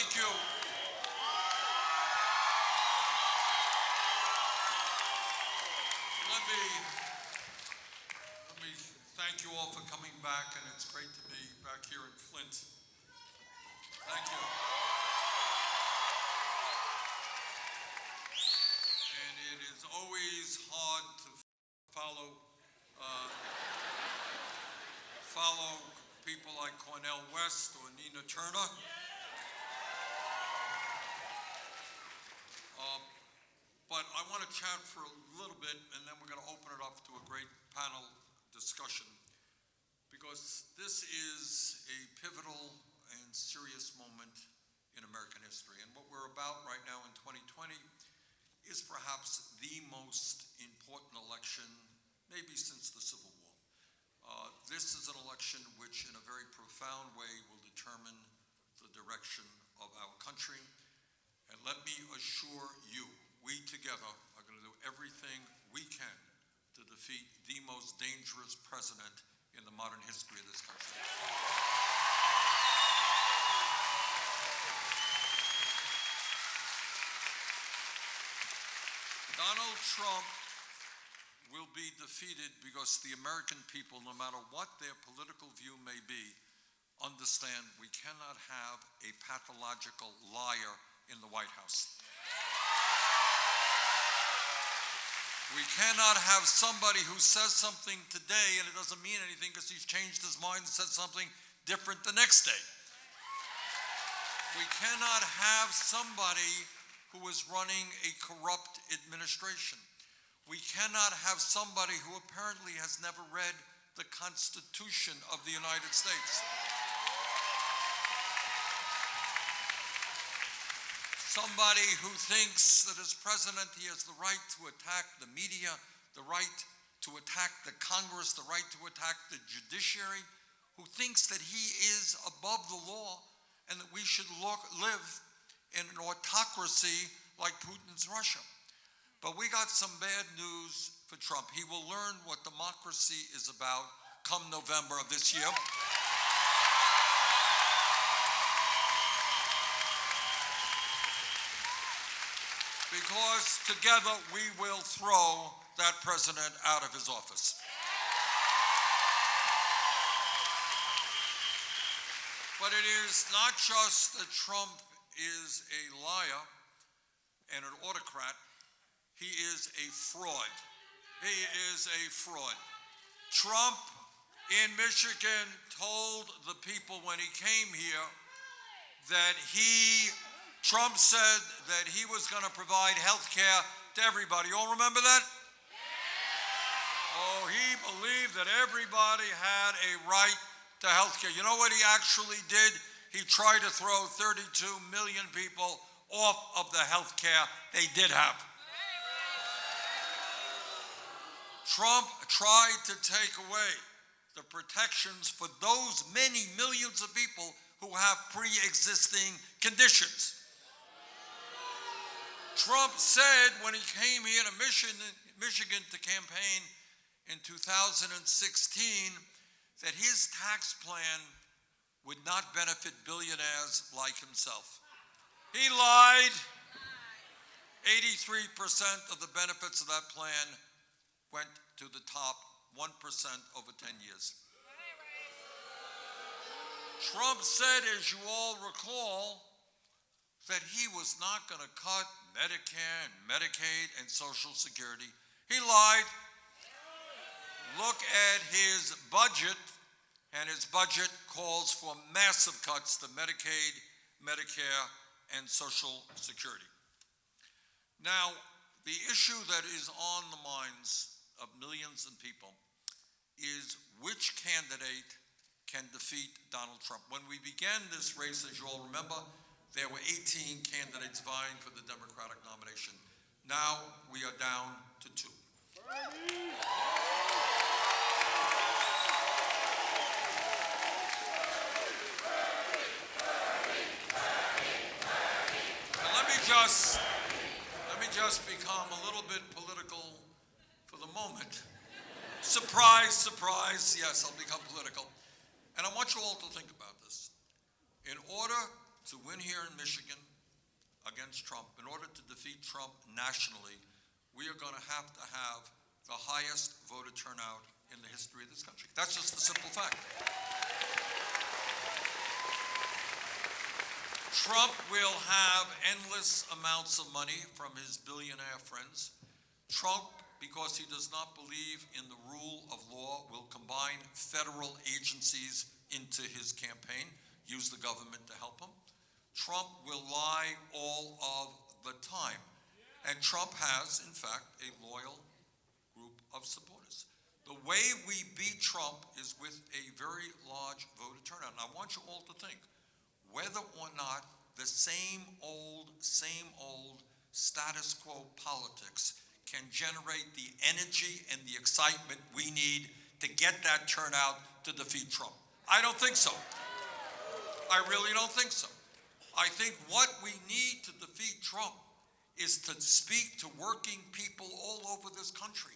Thank you. Let me thank you all for coming back, and it's great to be back here in Flint. Thank you. And it is always hard to follow people like Cornel West or Nina Turner. But I want to chat for a little bit, and then we're going to open it up to a great panel discussion, because this is a pivotal and serious moment in American history. And what we're about right now in 2020 is perhaps the most important election, maybe since the Civil War. This is an election which, in a very profound way, will determine the direction of our country. And let me assure you, we together are going to do everything we can to defeat the most dangerous president in the modern history of this country. Donald Trump will be defeated because the American people, no matter what their political view may be, understand we cannot have a pathological liar in the White House. We cannot have somebody who says something today and it doesn't mean anything because he's changed his mind and said something different the next day. We cannot have somebody who is running a corrupt administration. We cannot have somebody who apparently has never read the Constitution of the United States. Somebody who thinks that as president he has the right to attack the media, the right to attack the Congress, the right to attack the judiciary, who thinks that he is above the law and that we should live in an autocracy like Putin's Russia. But we got some bad news for Trump. He will learn what democracy is about come November of this year. Because together we will throw that president out of his office. But it is not just that Trump is a liar and an autocrat. He is a fraud. He is a fraud. Trump in Michigan told the people when he came here that Trump said that he was going to provide health care to everybody. You all remember that? Oh, he believed that everybody had a right to health care. You know what he actually did? He tried to throw 32 million people off of the health care they did have. Trump tried to take away the protections for those many millions of people who have pre-existing conditions. Trump said when he came here to Michigan to campaign in 2016 that his tax plan would not benefit billionaires like himself. He lied. 83% of the benefits of that plan went to the top 1% over 10 years. Trump said, as you all recall, that he was not going to cut Medicare and Medicaid and Social Security. He lied. Look at his budget, and his budget calls for massive cuts to Medicaid, Medicare, and Social Security. Now, the issue that is on the minds of millions of people is which candidate can defeat Donald Trump. When we began this race, as you all remember, there were 18 candidates vying for the Democratic nomination. Now we are down to 2. Let me just become a little bit political for the moment. Surprise, surprise, yes, I'll become political. And I want you all to think about this. In order to win here in Michigan against Trump, in order to defeat Trump nationally, we are going to have the highest voter turnout in the history of this country. That's just the simple fact. Trump will have endless amounts of money from his billionaire friends. Trump, because he does not believe in the rule of law, will combine federal agencies into his campaign, use the government to help him. Trump will lie all of the time. And Trump has, in fact, a loyal group of supporters. The way we beat Trump is with a very large voter turnout. And I want you all to think, whether or not the same old status quo politics can generate the energy and the excitement we need to get that turnout to defeat Trump. I don't think so. I really don't think so. I think what we need to defeat Trump is to speak to working people all over this country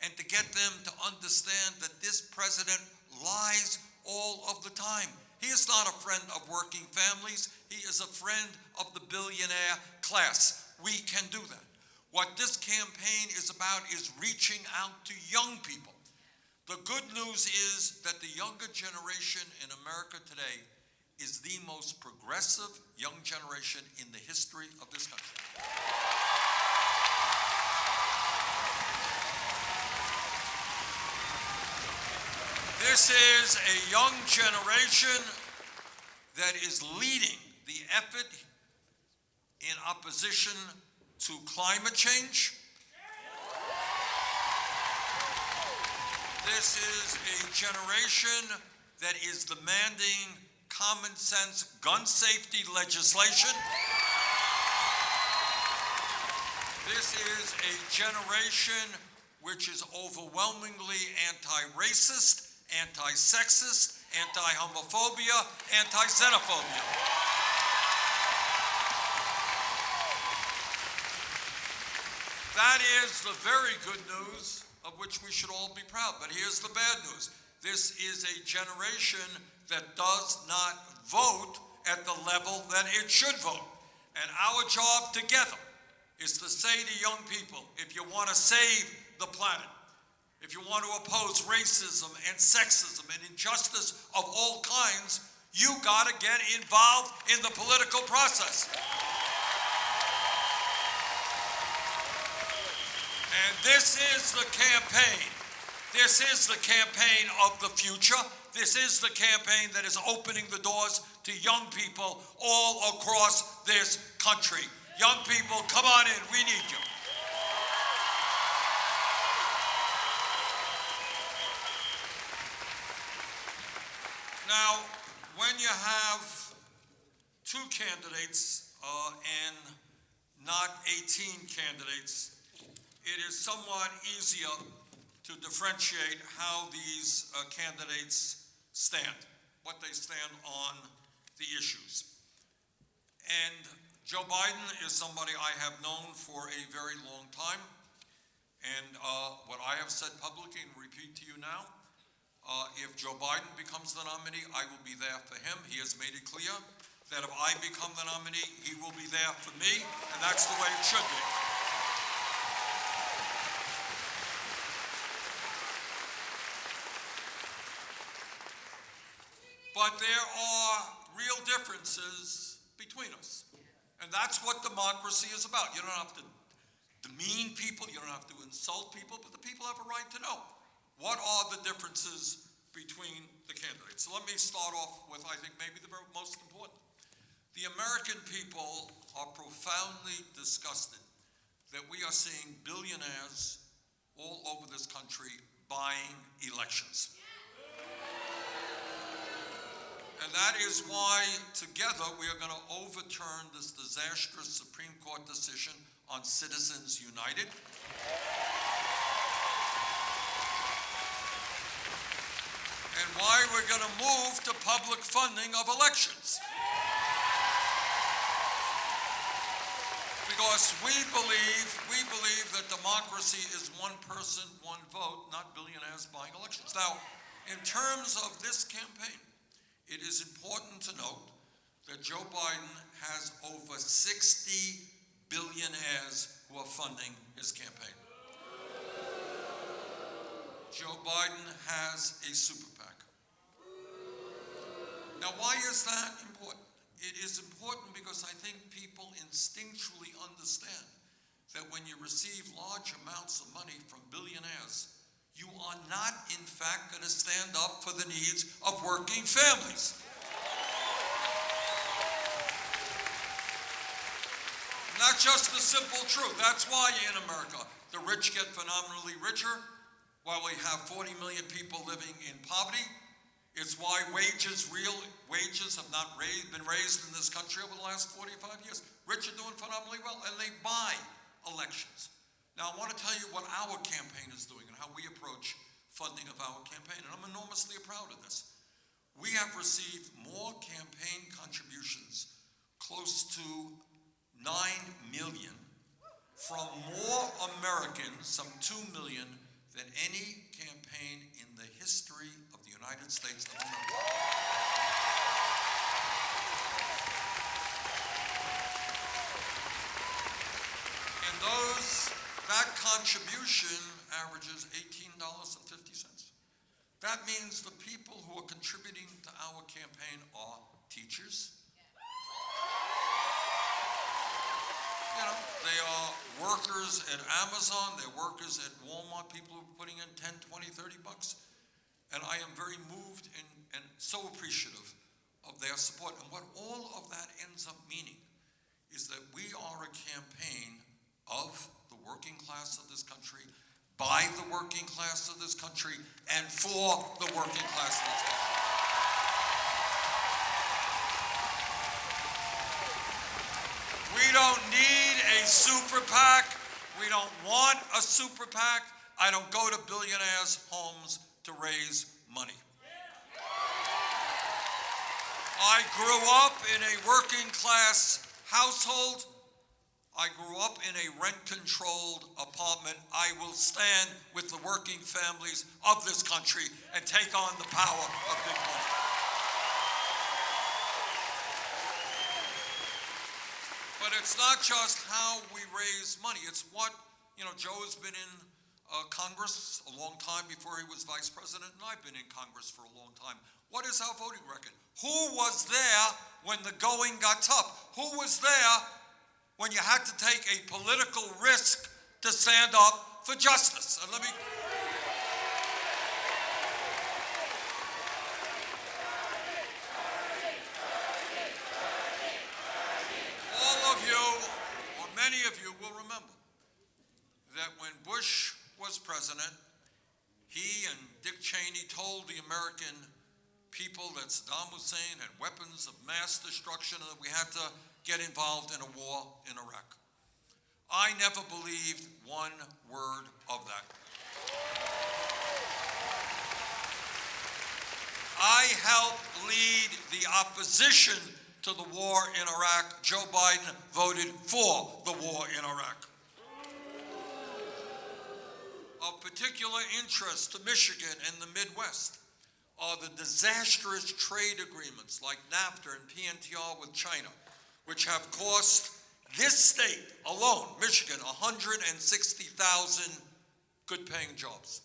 and to get them to understand that this president lies all of the time. He is not a friend of working families. He is a friend of the billionaire class. We can do that. What this campaign is about is reaching out to young people. The good news is that the younger generation in America today is the most progressive young generation in the history of this country. This is a young generation that is leading the effort in opposition to climate change. This is a generation that is demanding common sense gun safety legislation. This is a generation which is overwhelmingly anti-racist, anti-sexist, anti-homophobia, anti-xenophobia. That is the very good news of which we should all be proud. But here's the bad news. This is a generation that does not vote at the level that it should vote. And our job together is to say to young people, if you want to save the planet, if you want to oppose racism and sexism and injustice of all kinds, you got to get involved in the political process. And this is the campaign. This is the campaign of the future. This is the campaign that is opening the doors to young people all across this country. Young people, come on in. We need you. Now, when you have two candidates and not 18 candidates, it is somewhat easier to differentiate how these candidates stand, what they stand on the issues. And Joe Biden is somebody I have known for a very long time. And what I have said publicly and repeat to you now, if Joe Biden becomes the nominee, I will be there for him. He has made it clear that if I become the nominee, he will be there for me, and that's the way it should be. But there are real differences between us. And that's what democracy is about. You don't have to demean people, you don't have to insult people, but the people have a right to know what are the differences between the candidates. So let me start off with, I think, maybe the most important. The American people are profoundly disgusted that we are seeing billionaires all over this country buying elections. And that is why, together, we are going to overturn this disastrous Supreme Court decision on Citizens United. And why we're going to move to public funding of elections. Because we believe that democracy is one person, one vote, not billionaires buying elections. Now, in terms of this campaign, it is important to note that Joe Biden has over 60 billionaires who are funding his campaign. Joe Biden has a super PAC. Now, why is that important? It is important because I think people instinctually understand that when you receive large amounts of money from billionaires, you are not, in fact, going to stand up for the needs of working families. Not just the simple truth. That's why in America, the rich get phenomenally richer, while we have 40 million people living in poverty. It's why real wages have not been raised in this country over the last 45 years. Rich are doing phenomenally well, and they buy elections. Now, I want to tell you what our campaign is doing and how we approach funding of our campaign, and I'm enormously proud of this. We have received more campaign contributions, close to 9 million, from more Americans, some 2 million, than any campaign in the history of the United States of America. And that contribution averages $18.50. That means the people who are contributing to our campaign are teachers. They are workers at Amazon, they're workers at Walmart, people who are putting in 10, 20, 30 bucks. And I am very moved and so appreciative of their support. And what all of that ends up meaning is that we are a campaign of the working class of this country, by the working class of this country, and for the working class of this country. We don't need a super PAC. We don't want a super PAC. I don't go to billionaires' homes to raise money. I grew up in a working class household. I grew up in a rent-controlled apartment. I will stand with the working families of this country and take on the power of big money. But it's not just how we raise money. It's what, Joe has been in Congress a long time before he was vice president, and I've been in Congress for a long time. What is our voting record? Who was there when the going got tough? Who was there when you had to take a political risk to stand up for justice? And many of you will remember that when Bush was president, he and Dick Cheney told the American people that Saddam Hussein had weapons of mass destruction and that we had to get involved in a war in Iraq. I never believed one word of that. I helped lead the opposition to the war in Iraq. Joe Biden voted for the war in Iraq. Of particular interest to Michigan and the Midwest are the disastrous trade agreements like NAFTA and PNTR with China, which have cost this state alone, Michigan, 160,000 good-paying jobs.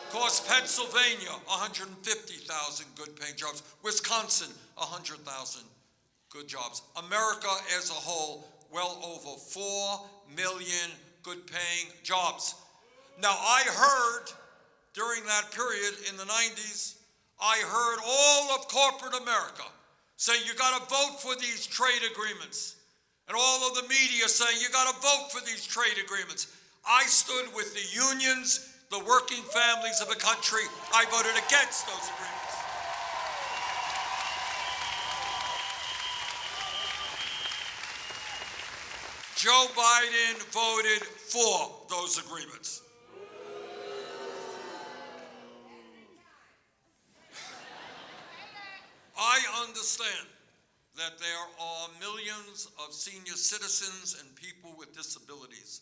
Cost Pennsylvania 150,000 good-paying jobs. Wisconsin 100,000 good jobs. America as a whole, well over 4 million good-paying jobs. Now, I heard during that period in the 90s, I heard all of corporate America saying you got to vote for these trade agreements, and all of the media saying you got to vote for these trade agreements. I stood with the unions, the working families of the country. I voted against those agreements. Joe Biden voted for those agreements. I understand that there are millions of senior citizens and people with disabilities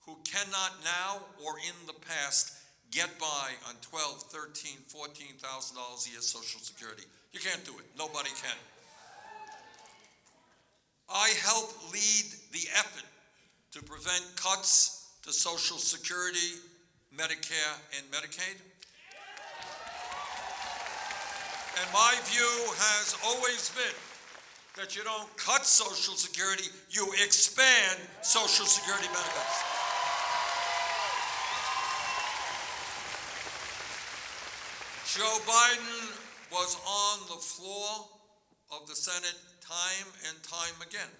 who cannot now or in the past get by on $12,000, $13,000, $14,000 a year Social Security. You can't do it. Nobody can. I help lead the effort to prevent cuts to Social Security, Medicare, and Medicaid. And my view has always been that you don't cut Social Security, you expand Social Security benefits. Joe Biden was on the floor of the Senate time and time again,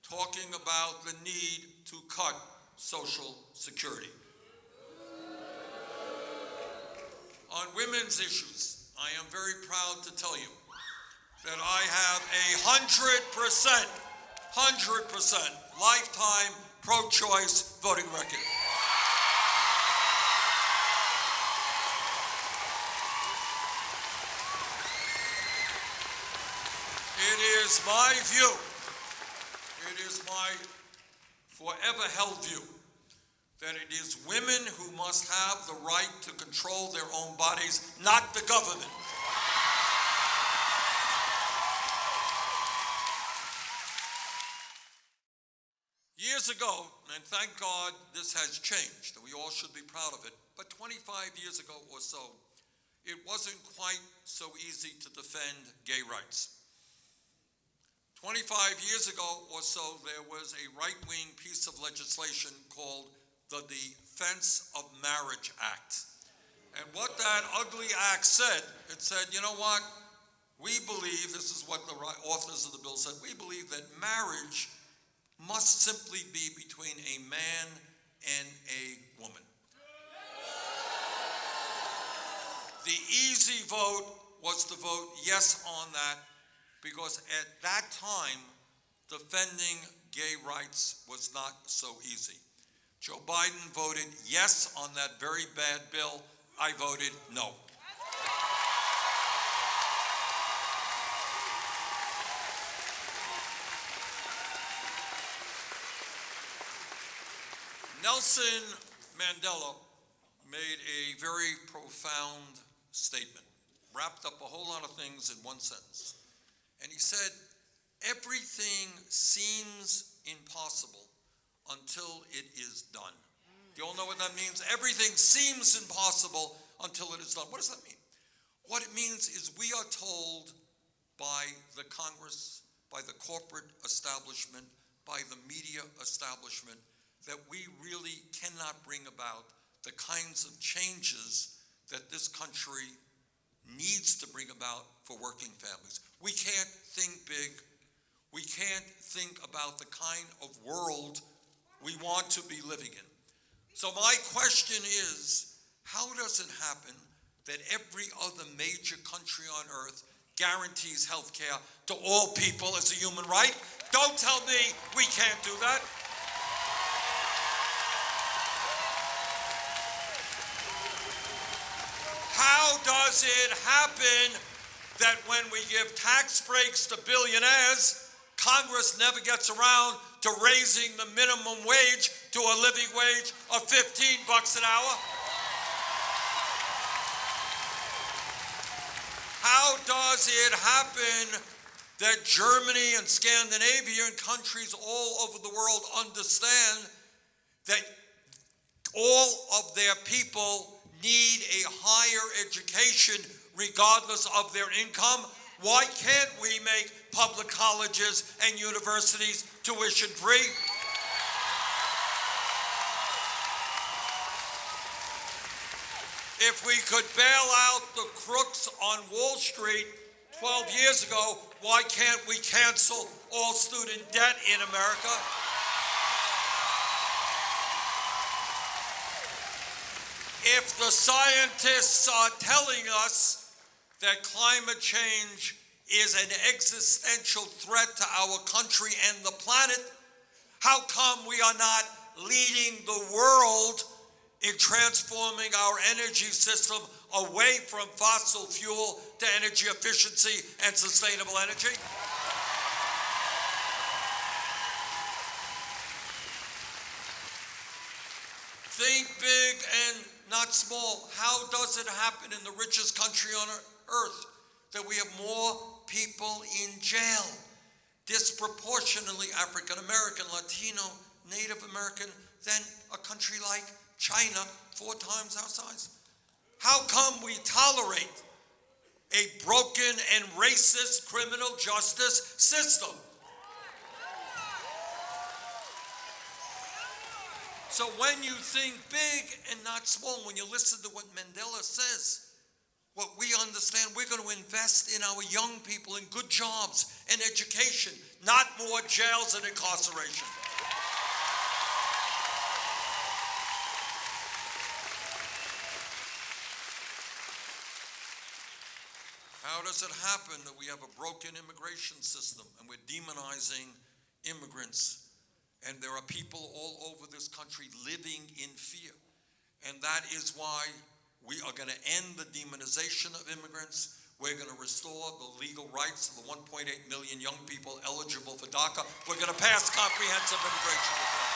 talking about the need to cut Social Security. On women's issues, I am very proud to tell you that I have a 100% lifetime pro-choice voting record. It is my view, it is my forever held view, that it is women who must have the right to control their own bodies, not the government. Years ago, and thank God this has changed, and we all should be proud of it, but 25 years ago or so, it wasn't quite so easy to defend gay rights. 25 years ago or so, there was a right-wing piece of legislation called the Defense of Marriage Act. And what that ugly act said, it said, you know what? We believe, this is what the authors of the bill said, we believe that marriage must simply be between a man and a woman. The easy vote was to vote yes on that, because at that time, defending gay rights was not so easy. Joe Biden voted yes on that very bad bill. I voted no. Nelson Mandela made a very profound statement, wrapped up a whole lot of things in one sentence. And he said, everything seems impossible until it is done. You all know what that means? Everything seems impossible until it is done. What does that mean? What it means is we are told by the Congress, by the corporate establishment, by the media establishment, that we really cannot bring about the kinds of changes that this country needs to bring about for working families. We can't think big. We can't think about the kind of world we want to be living in. So my question is, how does it happen that every other major country on earth guarantees health care to all people as a human right? Don't tell me we can't do that. How does it happen that when we give tax breaks to billionaires, Congress never gets around to raising the minimum wage to a living wage of $15 an hour? How does it happen that Germany and Scandinavia and countries all over the world understand that all of their people need a higher education regardless of their income? Why can't we make public colleges and universities tuition free? If we could bail out the crooks on Wall Street 12 years ago, why can't we cancel all student debt in America? If the scientists are telling us that climate change is an existential threat to our country and the planet, how come we are not leading the world in transforming our energy system away from fossil fuel to energy efficiency and sustainable energy? Think big and not small. How does it happen in the richest country on earth that we have more people in jail? Disproportionately African American, Latino, Native American than a country like China, 4 times our size. How come we tolerate a broken and racist criminal justice system? So when you think big and not small, when you listen to what Mandela says, what we understand, we're going to invest in our young people in good jobs and education, not more jails and incarceration. How does it happen that we have a broken immigration system and we're demonizing immigrants? And there are people all over this country living in fear. And that is why we are going to end the demonization of immigrants. We're going to restore the legal rights of the 1.8 million young people eligible for DACA. We're going to pass comprehensive immigration reform.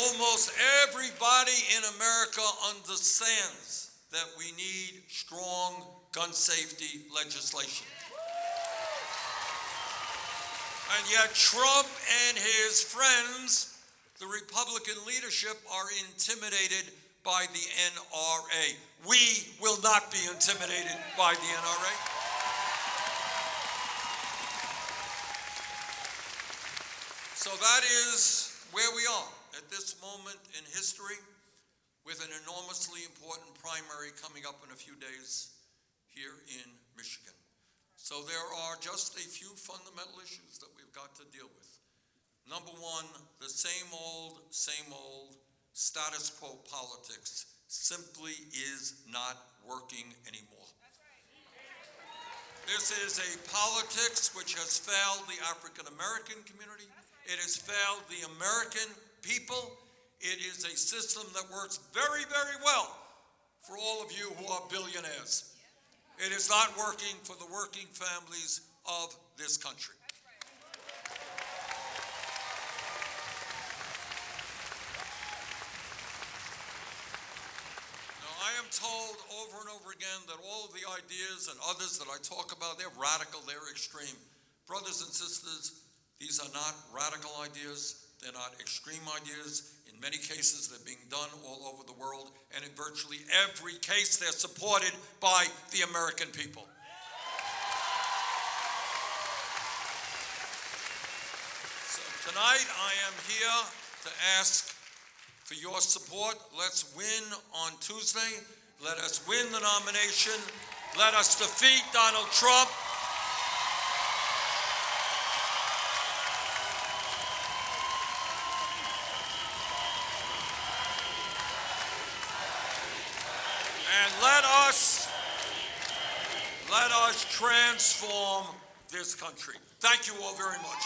Almost everybody in America understands that we need strong gun safety legislation. And yet Trump and his friends, the Republican leadership, are intimidated by the NRA. We will not be intimidated by the NRA. So that is where we are at this moment in history, with an enormously important primary coming up in a few days here in Michigan. So there are just a few fundamental issues that we've got to deal with. Number one, the same old status quo politics simply is not working anymore. This is a politics which has failed the African American community. It has failed the American people. It is a system that works very, very well for all of you who are billionaires. It is not working for the working families of this country. Now, I am told over and over again that all of the ideas and others that I talk about, they're radical, they're extreme. Brothers and sisters, these are not radical ideas. They're not extreme ideas. In many cases, they're being done all over the world, and in virtually every case, they're supported by the American people. So tonight, I am here to ask for your support. Let's win on Tuesday. Let us win the nomination. Let us defeat Donald Trump. And let us transform this country. Thank you all very much.